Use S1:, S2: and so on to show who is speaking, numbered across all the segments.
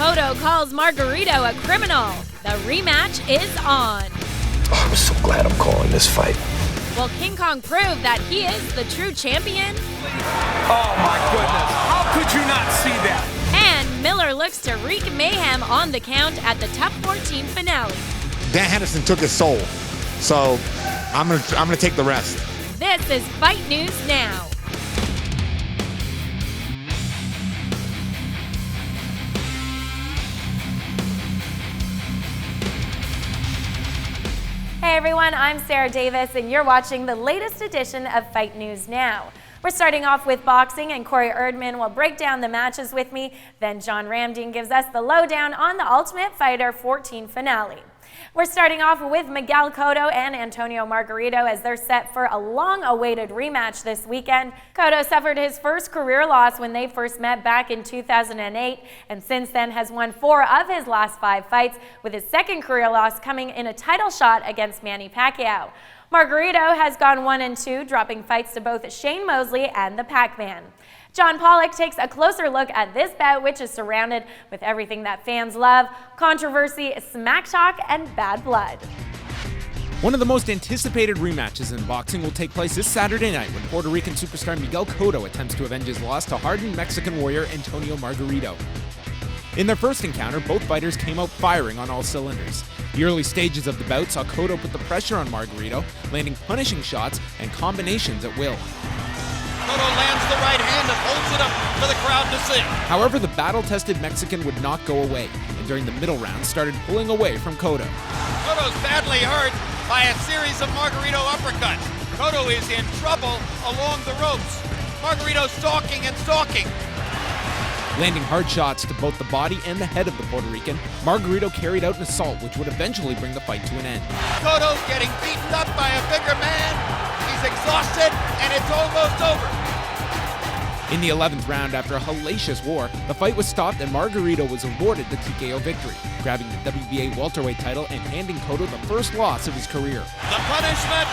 S1: Cotto calls Margarito a criminal. The rematch is on.
S2: Oh, I'm so glad I'm calling this fight.
S1: Will King Kong prove that he is the true champion?
S3: Oh my goodness, how could you not see that?
S1: And Miller looks to wreak mayhem on the count at the Top 14 finale.
S4: Dan Henderson took his soul, so I'm gonna take the rest.
S1: This is Fight News Now. Hey everyone, I'm Sarah Davis and you're watching the latest edition of Fight News Now. We're starting off with boxing and Corey Erdman will break down the matches with me. Then John Ramdeen gives us the lowdown on the Ultimate Fighter 14 finale. We're starting off with Miguel Cotto and Antonio Margarito as they're set for a long-awaited rematch this weekend. Cotto suffered his first career loss when they first met back in 2008 and since then has won 4 of his last 5 fights, with his second career loss coming in a title shot against Manny Pacquiao. Margarito has gone 1-2, dropping fights to both Shane Mosley and the Pac-Man. John Pollock takes a closer look at this bout, which is surrounded with everything that fans love: controversy, smack talk, and bad blood.
S5: One of the most anticipated rematches in boxing will take place this Saturday night when Puerto Rican superstar Miguel Cotto attempts to avenge his loss to hardened Mexican warrior Antonio Margarito. In their first encounter, both fighters came out firing on all cylinders. The early stages of the bout saw Cotto put the pressure on Margarito, landing punishing shots and combinations at will.
S6: Cotto lands the right hand and holds it up for the crowd to see.
S5: However, the battle-tested Mexican would not go away, and during the middle round started pulling away from Cotto.
S6: Cotto's badly hurt by a series of Margarito uppercuts. Cotto is in trouble along the ropes. Margarito stalking and stalking.
S5: Landing hard shots to both the body and the head of the Puerto Rican, Margarito carried out an assault which would eventually bring the fight to an end.
S6: Cotto's getting beaten up by a bigger man. He's exhausted, and it's almost over.
S5: In the 11th round, after a hellacious war, the fight was stopped and Margarito was awarded the TKO victory, grabbing the WBA welterweight title and handing Cotto the first loss of his career.
S6: The punishment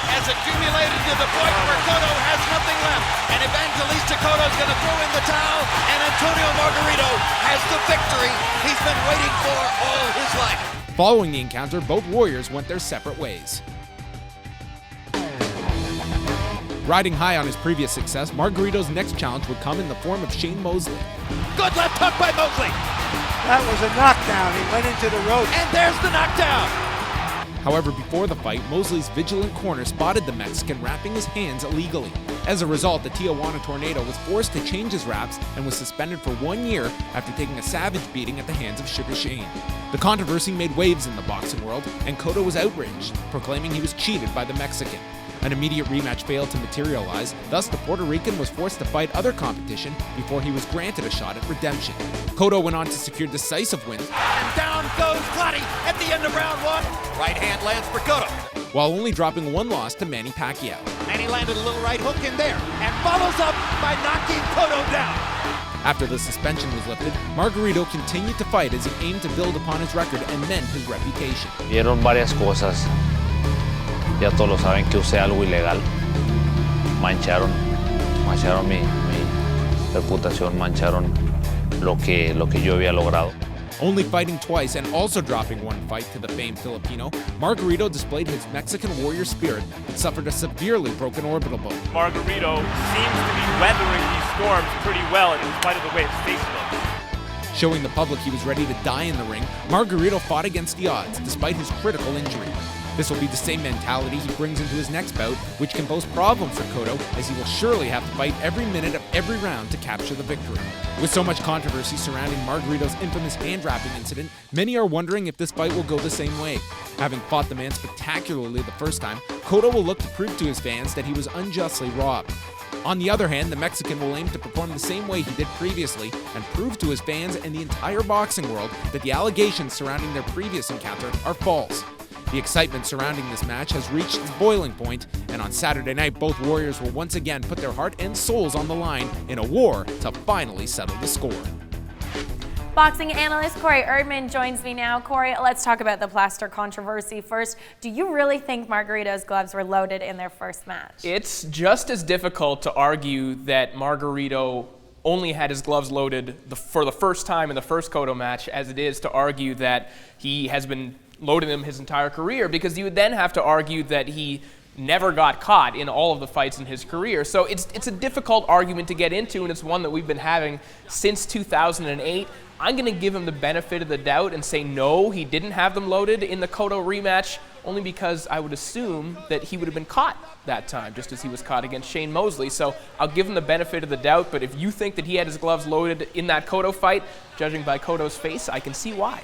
S6: has accumulated to the point where Cotto has nothing left, and Evangelista Cotto's going to throw in the towel, and Antonio Margarito has the victory he's been waiting for all his life.
S5: Following the encounter, both warriors went their separate ways. Riding high on his previous success, Margarito's next challenge would come in the form of Shane Mosley.
S6: Good left hook by Mosley.
S7: That was a knockdown. He went into the rope.
S6: And there's the knockdown.
S5: However, before the fight, Mosley's vigilant corner spotted the Mexican wrapping his hands illegally. As a result, the Tijuana Tornado was forced to change his wraps and was suspended for 1 year after taking a savage beating at the hands of Sugar Shane. The controversy made waves in the boxing world, and Cotto was outraged, proclaiming he was cheated by the Mexican. An immediate rematch failed to materialize, thus the Puerto Rican was forced to fight other competition before he was granted a shot at redemption. Cotto went on to secure decisive wins.
S6: And down goes Cotty at the end of round 1. Right hand lands for Cotto.
S5: While only dropping 1 loss to Manny Pacquiao.
S6: Manny landed a little right hook in there and follows up by knocking Cotto down.
S5: After the suspension was lifted, Margarito continued to fight as he aimed to build upon his record and mend his reputation.
S8: Vieron varias cosas. Ya todos lo saben que usé algo ilegal. Mancharon mi reputación, mancharon lo que yo había logrado.
S5: Only fighting twice and also dropping 1 fight to the famed Filipino, Margarito displayed his Mexican warrior spirit but suffered a severely broken orbital bone.
S9: Margarito seems to be weathering these storms pretty well in spite of the way his face looks.
S5: Showing the public he was ready to die in the ring, Margarito fought against the odds despite his critical injury. This will be the same mentality he brings into his next bout, which can pose problems for Cotto, as he will surely have to fight every minute of every round to capture the victory. With so much controversy surrounding Margarito's infamous hand-wrapping incident, many are wondering if this fight will go the same way. Having fought the man spectacularly the first time, Cotto will look to prove to his fans that he was unjustly robbed. On the other hand, the Mexican will aim to perform the same way he did previously and prove to his fans and the entire boxing world that the allegations surrounding their previous encounter are false. The excitement surrounding this match has reached its boiling point, and on Saturday night, both warriors will once again put their heart and souls on the line in a war to finally settle the score.
S1: Boxing analyst Corey Erdman joins me now. Corey, let's talk about the plaster controversy first. Do you really think Margarito's gloves were loaded in their first match?
S10: It's just as difficult to argue that Margarito only had his gloves loaded for the first time in the first Cotto match as it is to argue that he has been loading them his entire career, because you would then have to argue that he never got caught in all of the fights in his career. So it's a difficult argument to get into, and it's one that we've been having since 2008. I'm going to give him the benefit of the doubt and say no, he didn't have them loaded in the Cotto rematch, only because I would assume that he would have been caught that time, just as he was caught against Shane Mosley. So I'll give him the benefit of the doubt, but if you think that he had his gloves loaded in that Cotto fight, judging by Cotto's face, I can see why.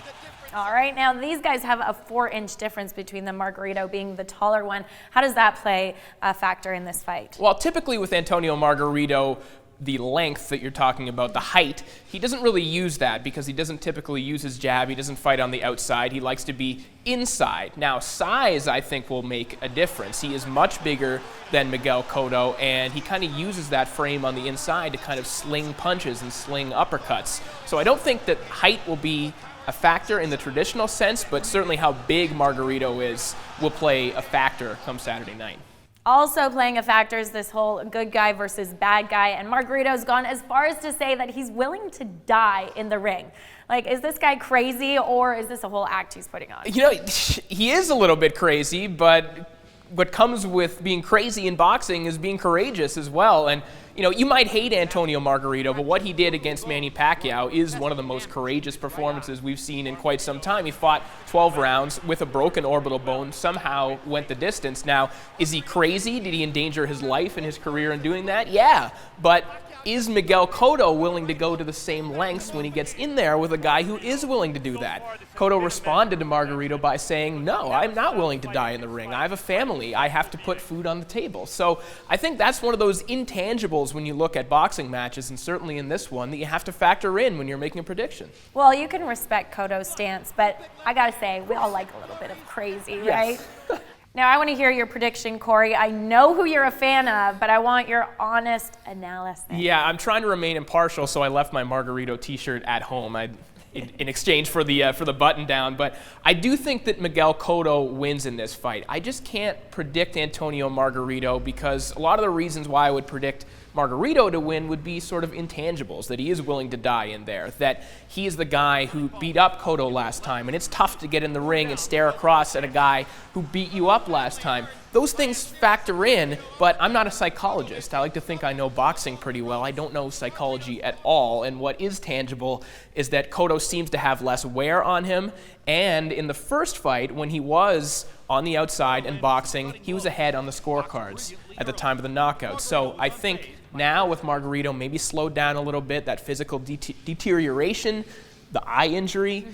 S1: All right, now these guys have a 4-inch difference between them, Margarito being the taller one. How does that play a factor in this fight?
S10: Well, typically with Antonio Margarito, the length that you're talking about, the height, he doesn't really use that because he doesn't typically use his jab. He doesn't fight on the outside. He likes to be inside. Now, size, I think, will make a difference. He is much bigger than Miguel Cotto, and he kind of uses that frame on the inside to kind of sling punches and sling uppercuts. So I don't think that height will be a factor in the traditional sense, but certainly how big Margarito is will play a factor come Saturday night.
S1: Also playing a factor is this whole good guy versus bad guy, and Margarito's gone as far as to say that he's willing to die in the ring. Like, is this guy crazy, or is this a whole act he's putting on?
S10: You know, he is a little bit crazy, but what comes with being crazy in boxing is being courageous as well. And, you know, you might hate Antonio Margarito, but what he did against Manny Pacquiao is one of the most courageous performances we've seen in quite some time. He fought 12 rounds with a broken orbital bone, somehow went the distance. Now, is he crazy? Did he endanger his life and his career in doing that? Yeah, but is Miguel Cotto willing to go to the same lengths when he gets in there with a guy who is willing to do that? Cotto responded to Margarito by saying, no, I'm not willing to die in the ring. I have a family. I have to put food on the table. So I think that's one of those intangibles when you look at boxing matches, and certainly in this one, that you have to factor in when you're making a prediction.
S1: Well, you can respect Cotto's stance, but I gotta say, we all like a little bit of crazy, right?
S10: Yes.
S1: Now, I want to hear your prediction, Corey. I know who you're a fan of, but I want your honest analysis.
S10: Yeah, I'm trying to remain impartial, so I left my Margarito t-shirt at home in exchange for the button down. But I do think that Miguel Cotto wins in this fight. I just can't predict Antonio Margarito because a lot of the reasons why I would predict Margarito to win would be sort of intangibles, that he is willing to die in there, that he is the guy who beat up Cotto last time, and it's tough to get in the ring and stare across at a guy who beat you up last time. Those things factor in, but I'm not a psychologist. I like to think I know boxing pretty well. I don't know psychology at all, and what is tangible is that Cotto seems to have less wear on him, and in the first fight, when he was on the outside and boxing, he was ahead on the scorecards at the time of the knockout. So I think now with Margarito maybe slowed down a little bit, that physical deterioration, the eye injury,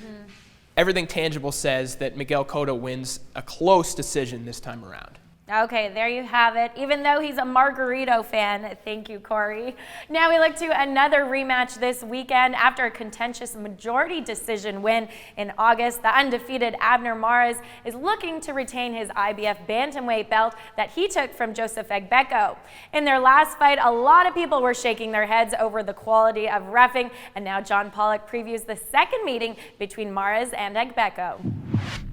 S10: everything tangible says that Miguel Cotto wins a close decision this time around.
S1: Okay, there you have it. Even though he's a Margarito fan, thank you, Corey. Now we look to another rematch this weekend. After a contentious majority decision win in August, the undefeated Abner Mares is looking to retain his IBF bantamweight belt that he took from Joseph Agbeko. In their last fight, a lot of people were shaking their heads over the quality of reffing, and now John Pollock previews the second meeting between Mares and Agbeko.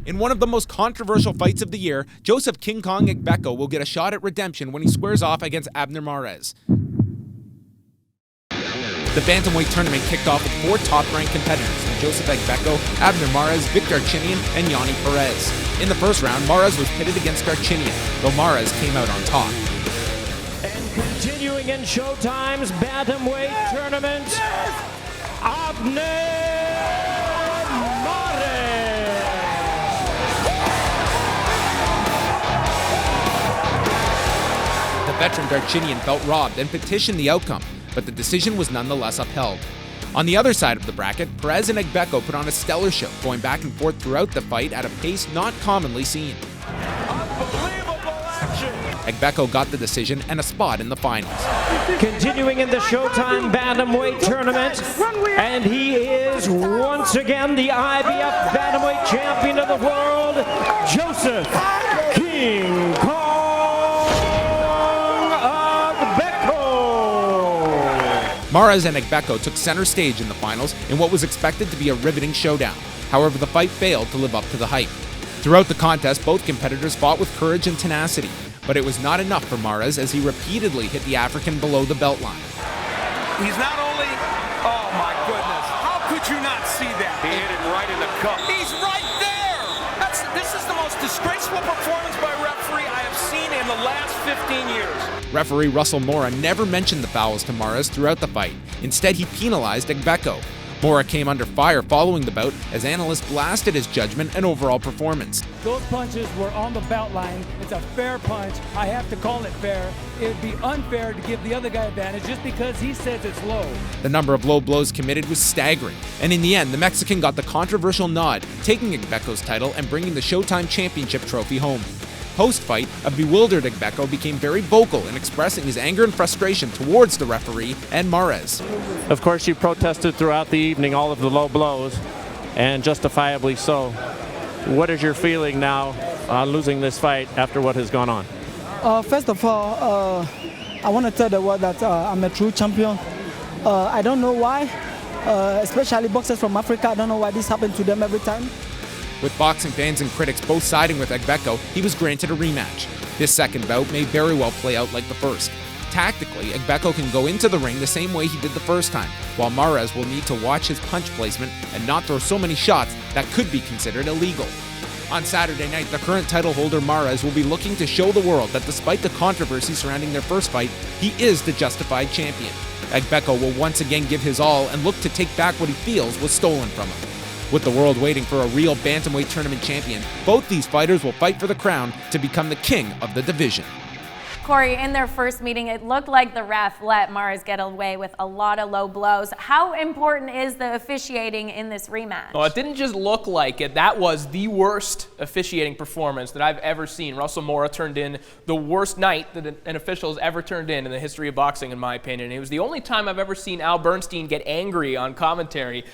S5: In one of the most controversial fights of the year, Joseph King Kong Agbeko will get a shot at redemption when he squares off against Abner Mares. The bantamweight tournament kicked off with 4 top-ranked competitors in Joseph Agbeko, Abner Mares, Victor Darchinyan, and Yanni Perez. In the first round, Mares was pitted against Darchinyan, though Mares came out on top.
S11: And continuing in Showtime's bantamweight tournament, Abner Mares.
S5: The veteran Darchinyan felt robbed and petitioned the outcome, but the decision was nonetheless upheld. On the other side of the bracket, Perez and Agbeko put on a stellar show, going back and forth throughout the fight at a pace not commonly seen.
S11: Unbelievable action!
S5: Agbeko got the decision and a spot in the finals.
S11: Continuing in the Showtime Bantamweight tournament, and he is once again the IBF Bantamweight Champion of the world, Joseph King Kong Agbeko.
S5: Mares and Agbeko took center stage in the finals in what was expected to be a riveting showdown. However, the fight failed to live up to the hype. Throughout the contest, both competitors fought with courage and tenacity, but it was not enough for Mares as he repeatedly hit the African below the belt line.
S3: He's not only, oh my goodness, how could you not see that?
S6: He hit it right in the cup.
S3: He's right there! This is the most disgraceful performance by a referee I have seen in the last 15 years.
S5: Referee Russell Mora never mentioned the fouls to Mares throughout the fight. Instead, he penalized Agbeko. Mora came under fire following the bout as analysts blasted his judgment and overall performance.
S12: Those punches were on the belt line. It's a fair punch. I have to call it fair. It would be unfair to give the other guy advantage just because he says it's low.
S5: The number of low blows committed was staggering, and in the end, the Mexican got the controversial nod, taking Agbeko's title and bringing the Showtime Championship trophy home. Post-fight, a bewildered Agbeko became very vocal in expressing his anger and frustration towards the referee and Mares.
S11: Of course, you protested throughout the evening all of the low blows, and justifiably so. What is your feeling now on losing this fight after what has gone on?
S13: First of all, I want to tell the world that I'm a true champion. I don't know why, especially boxers from Africa, I don't know why this happens to them every time.
S5: With boxing fans and critics both siding with Agbeko, he was granted a rematch. This second bout may very well play out like the first. Tactically, Agbeko can go into the ring the same way he did the first time, while Mares will need to watch his punch placement and not throw so many shots that could be considered illegal. On Saturday night, the current title holder Mares will be looking to show the world that despite the controversy surrounding their first fight, he is the justified champion. Agbeko will once again give his all and look to take back what he feels was stolen from him. With the world waiting for a real bantamweight tournament champion, both these fighters will fight for the crown to become the king of the division.
S1: Corey, in their first meeting, it looked like the ref let Mares get away with a lot of low blows. How important is the officiating in this rematch?
S10: Well, it didn't just look like it. That was the worst officiating performance that I've ever seen. Russell Mora turned in the worst night that an official has ever turned in the history of boxing, in my opinion. It was the only time I've ever seen Al Bernstein get angry on commentary.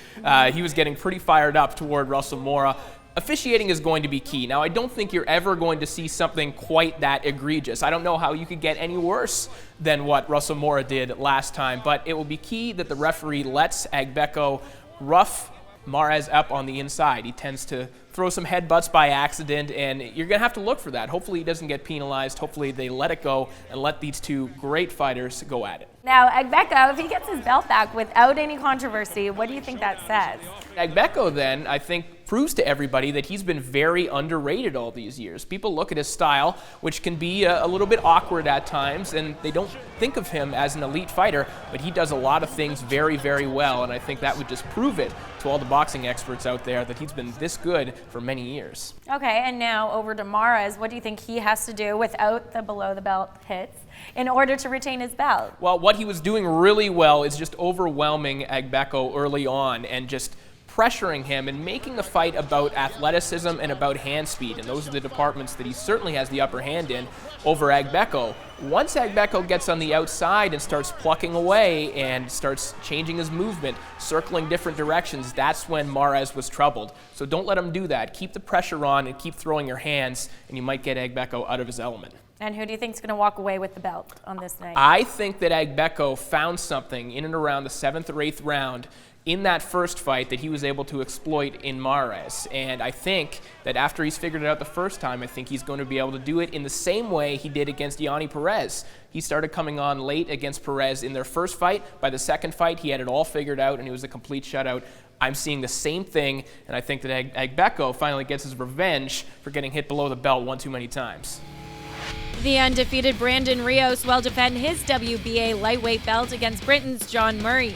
S10: He was getting pretty fired up toward Russell Mora. Officiating is going to be key. Now, I don't think you're ever going to see something quite that egregious. I don't know how you could get any worse than what Russell Mora did last time, but it will be key that the referee lets Agbeko rough Mares up on the inside. He tends to throw some headbutts by accident, and you're going to have to look for that. Hopefully he doesn't get penalized. Hopefully they let it go and let these two great fighters go at it.
S1: Now, Agbeko, if he gets his belt back without any controversy, what do you think that says?
S10: Agbeko, then, I think, proves to everybody that he's been very underrated all these years. People look at his style, which can be a little bit awkward at times, and they don't think of him as an elite fighter, but he does a lot of things very, very well, and I think that would just prove it to all the boxing experts out there that he's been this good for many years.
S1: Okay, and now over to Mares. What do you think he has to do without the below-the-belt hits in order to retain his belt?
S10: Well, what he was doing really well is just overwhelming Agbeko early on and just pressuring him and making the fight about athleticism and about hand speed, and those are the departments that he certainly has the upper hand in over Agbeko. Once Agbeko gets on the outside and starts plucking away and starts changing his movement, circling different directions, that's when Mares was troubled. So don't let him do that. Keep the pressure on and keep throwing your hands, and you might get Agbeko out of his element.
S1: And who do you think is going to walk away with the belt on this night?
S10: I think that Agbeko found something in and around the 7th or 8th round in that first fight that he was able to exploit in Mares. And I think that after he's figured it out the first time, I think he's going to be able to do it in the same way he did against Yanni Perez. He started coming on late against Perez in their first fight. By the second fight, he had it all figured out, and it was a complete shutout. I'm seeing the same thing, and I think that Agbeko finally gets his revenge for getting hit below the belt one too many times.
S1: The undefeated Brandon Rios will defend his WBA lightweight belt against Britain's John Murray.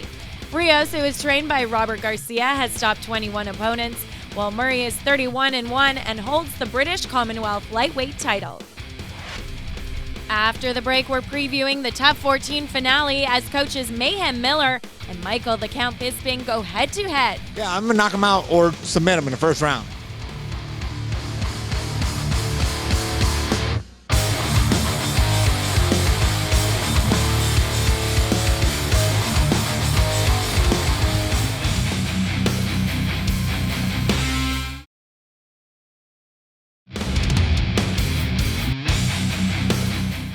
S1: Rios, who is trained by Robert Garcia, has stopped 21 opponents, while Murray is 31-1 and holds the British Commonwealth lightweight title. After the break, we're previewing the Top 14 finale as coaches Mayhem Miller and Michael the Count Bisping go head-to-head.
S4: Yeah, I'm going to knock him out or submit him in the first round.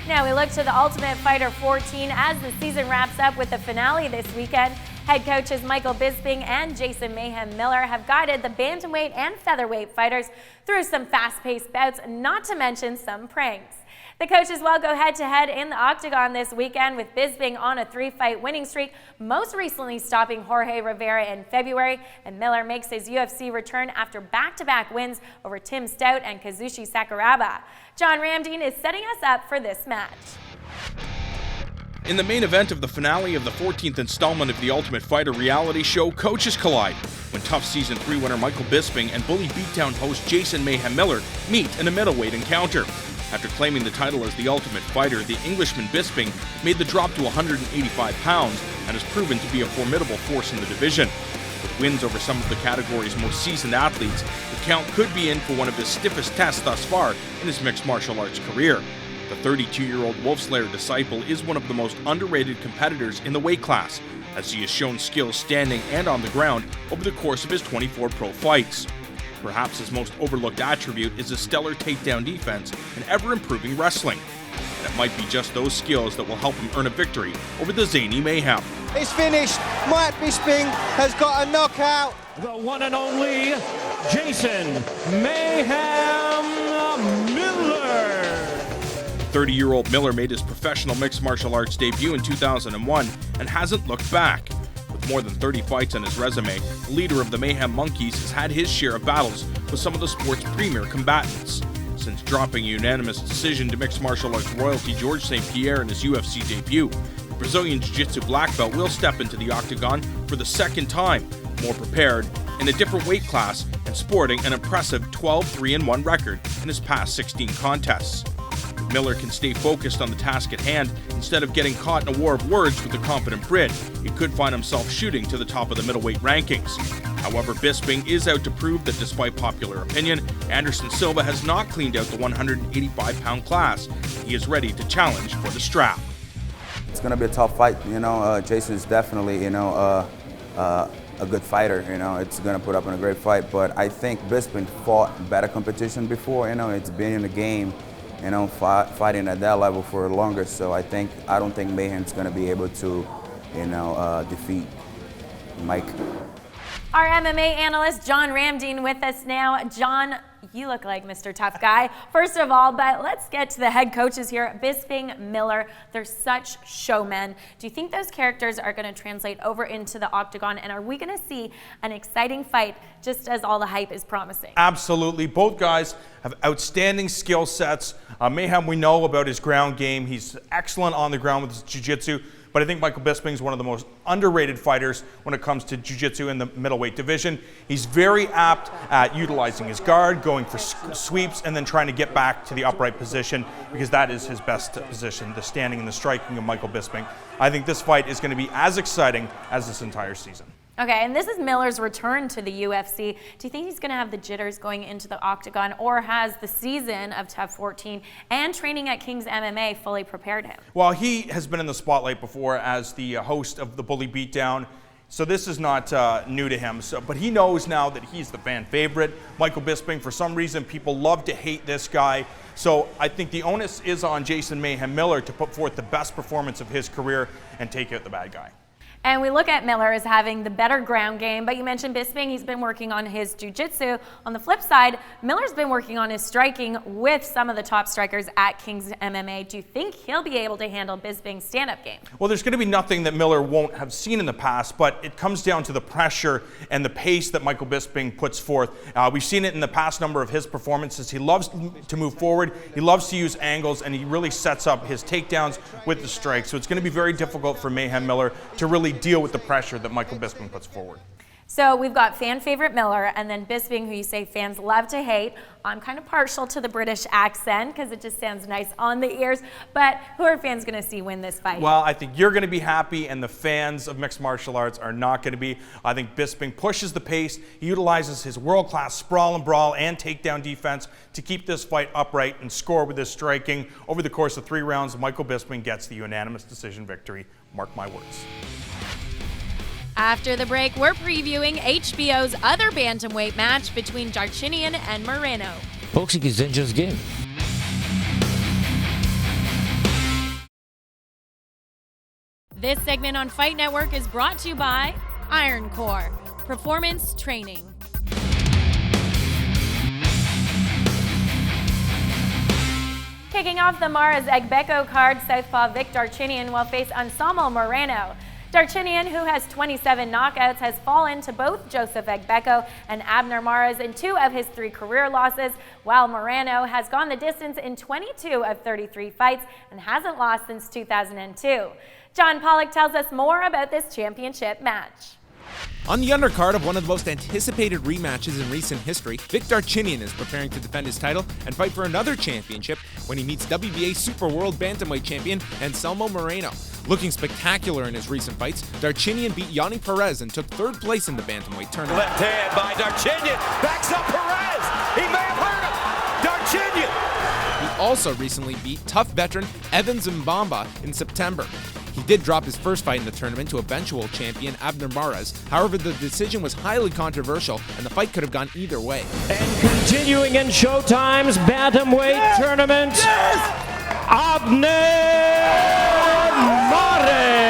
S1: Now we look to the Ultimate Fighter 14 as the season wraps up with the finale this weekend. Head coaches Michael Bisping and Jason Mayhem Miller have guided the bantamweight and featherweight fighters through some fast-paced bouts, not to mention some pranks. The coaches will go head-to-head in the octagon this weekend, with Bisping on a 3-fight winning streak, most recently stopping Jorge Rivera in February, and Miller makes his UFC return after back-to-back wins over Tim Stout and Kazushi Sakuraba. John Ramdeen is setting us up for this match.
S3: In the main event of the finale of the 14th installment of the Ultimate Fighter reality show, Coaches Collide, when tough Season 3 winner Michael Bisping and Bully Beatdown host Jason Mayhem Miller meet in a middleweight encounter. After claiming the title as the Ultimate Fighter, the Englishman Bisping made the drop to 185 pounds and has proven to be a formidable force in the division. With wins over some of the category's most seasoned athletes, the Count could be in for one of his stiffest tests thus far in his mixed martial arts career. The 32-year-old Wolfslayer disciple is one of the most underrated competitors in the weight class, as he has shown skills standing and on the ground over the course of his 24 pro fights. Perhaps his most overlooked attribute is his stellar takedown defense and ever-improving wrestling. And it might be just those skills that will help him earn a victory over the zany Mayhem.
S7: It's finished. Mike Bisping has got a knockout.
S11: The one and only Jason Mayhem Miller.
S3: 30-year-old Miller made his professional mixed martial arts debut in 2001 and hasn't looked back. With more than 30 fights on his resume, the leader of the Mayhem Monkeys has had his share of battles with some of the sport's premier combatants. Since dropping a unanimous decision to mixed martial arts royalty Georges St. Pierre in his UFC debut, the Brazilian Jiu-Jitsu black belt will step into the octagon for the second time, more prepared, in a different weight class, and sporting an impressive 12-3-1 record in his past 16 contests. If Miller can stay focused on the task at hand instead of getting caught in a war of words with the confident Brit, he could find himself shooting to the top of the middleweight rankings. However, Bisping is out to prove that despite popular opinion, Anderson Silva has not cleaned out the 185-pound class. He is ready to challenge for the strap.
S14: It's going to be a tough fight. Jason is definitely, a good fighter. It's going to put up in a great fight. But I think Bisping fought better competition before. It's been in the game, fighting at that level for longer. So I don't think Mayhem's going to be able to, defeat Mike.
S1: Our MMA analyst, John Ramdeen, with us now. John, you look like Mr. Tough Guy, first of all, but let's get to the head coaches here. Bisping, Miller, they're such showmen. Do you think those characters are going to translate over into the octagon, and are we going to see an exciting fight just as all the hype is promising?
S15: Absolutely. Both guys have outstanding skill sets. Mayhem, we know about his ground game. He's excellent on the ground with his jiu-jitsu. But I think Michael Bisping is one of the most underrated fighters when it comes to jiu-jitsu in the middleweight division. He's very apt at utilizing his guard, going for sweeps, and then trying to get back to the upright position, because that is his best position, the standing and the striking of Michael Bisping. I think this fight is going to be as exciting as this entire season.
S1: Okay, and this is Miller's return to the UFC. Do you think he's going to have the jitters going into the octagon, or has the season of TUF 14 and training at King's MMA fully prepared him?
S15: Well, he has been in the spotlight before as the host of the Bully Beatdown, so this is not new to him. But he knows now that he's the fan favorite. Michael Bisping, for some reason, people love to hate this guy. So I think the onus is on Jason Mayhem Miller to put forth the best performance of his career and take out the bad guy.
S1: And we look at Miller as having the better ground game, but you mentioned Bisping, he's been working on his jiu-jitsu. On the flip side, Miller's been working on his striking with some of the top strikers at King's MMA. Do you think he'll be able to handle Bisping's stand-up game?
S15: Well, there's going to be nothing that Miller won't have seen in the past, but it comes down to the pressure and the pace that Michael Bisping puts forth. We've seen it in the past number of his performances. He loves to move forward, he loves to use angles, and he really sets up his takedowns with the strikes. So it's going to be very difficult for Mayhem Miller to really deal with the pressure that Michael Bisping puts forward.
S1: So we've got fan favorite Miller, and then Bisping, who you say fans love to hate. I'm kind of partial to the British accent because it just sounds nice on the ears, but who are fans going to see win this fight?
S15: Well, I think you're going to be happy, and the fans of mixed martial arts are not going to be. I think Bisping pushes the pace. He utilizes his world-class sprawl and brawl and takedown defense to keep this fight upright and score with his striking. Over the course of 3 rounds, Michael Bisping gets the unanimous decision victory. Mark my words.
S1: After the break, we're previewing HBO's other bantamweight match between Darchinyan and Moreno.
S8: Boxing is a dangerous game.
S1: This segment on Fight Network is brought to you by Iron Core Performance Training. Kicking off the Mars Agbeko card, southpaw Vic Darchinyan will face Anselmo Moreno. Darchinyan, who has 27 knockouts, has fallen to both Joseph Agbeko and Abner Mares in 2 of his 3 career losses, while Moreno has gone the distance in 22 of 33 fights and hasn't lost since 2002. John Pollock tells us more about this championship match.
S5: On the undercard of one of the most anticipated rematches in recent history, Vic Darchinyan is preparing to defend his title and fight for another championship when he meets WBA Super World Bantamweight champion Anselmo Moreno. Looking spectacular in his recent fights, Darchinyan beat Yanni Perez and took 3rd place in the Bantamweight tournament.
S6: Left hand by Darchinyan, backs up Perez, he may have hurt him, Darchinyan!
S5: He also recently beat tough veteran Evans Mbamba in September. He did drop his first fight in the tournament to eventual champion Abner Mares. However, the decision was highly controversial and the fight could have gone either way.
S11: And continuing in Showtime's Bantamweight tournament, Abner Mares!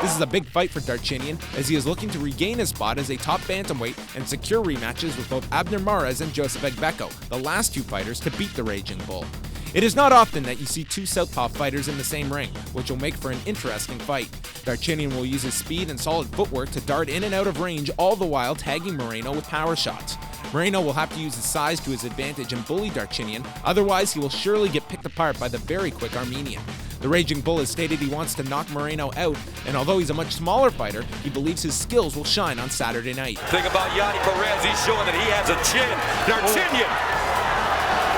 S5: This is a big fight for Darchinyan as he is looking to regain his spot as a top bantamweight and secure rematches with both Abner Mares and Joseph Agbeko, the last 2 fighters to beat the Raging Bull. It is not often that you see 2 southpaw fighters in the same ring, which will make for an interesting fight. Darchinyan will use his speed and solid footwork to dart in and out of range, all the while tagging Moreno with power shots. Moreno will have to use his size to his advantage and bully Darchinyan, otherwise he will surely get picked apart by the very quick Armenian. The Raging Bull has stated he wants to knock Moreno out, and although he's a much smaller fighter, he believes his skills will shine on Saturday night.
S6: Think about Yanni Perez, he's showing that he has a chin. Darchinyan!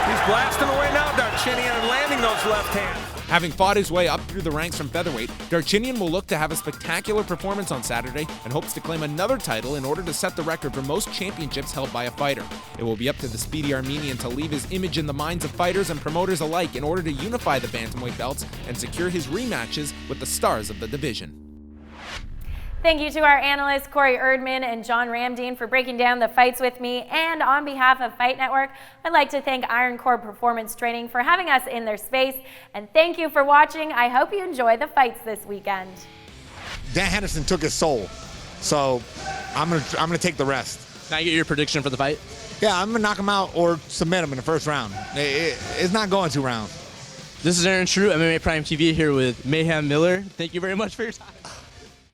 S3: He's blasting away now, Darchinyan, and landing those left hands.
S5: Having fought his way up through the ranks from featherweight, Darchinyan will look to have a spectacular performance on Saturday and hopes to claim another title in order to set the record for most championships held by a fighter. It will be up to the speedy Armenian to leave his image in the minds of fighters and promoters alike in order to unify the bantamweight belts and secure his rematches with the stars of the division.
S1: Thank you to our analysts Corey Erdman and John Ramdeen for breaking down the fights with me. And on behalf of Fight Network, I'd like to thank Iron Core Performance Training for having us in their space. And thank you for watching. I hope you enjoy the fights this weekend.
S4: Dan Henderson took his soul, so I'm gonna take the rest.
S16: Can I get your prediction for the fight?
S4: Yeah, I'm gonna knock him out or submit him in the first round. It's not going 2 rounds.
S16: This is Aaron Shrew, MMA Prime TV here with Mayhem Miller. Thank you very much for your time.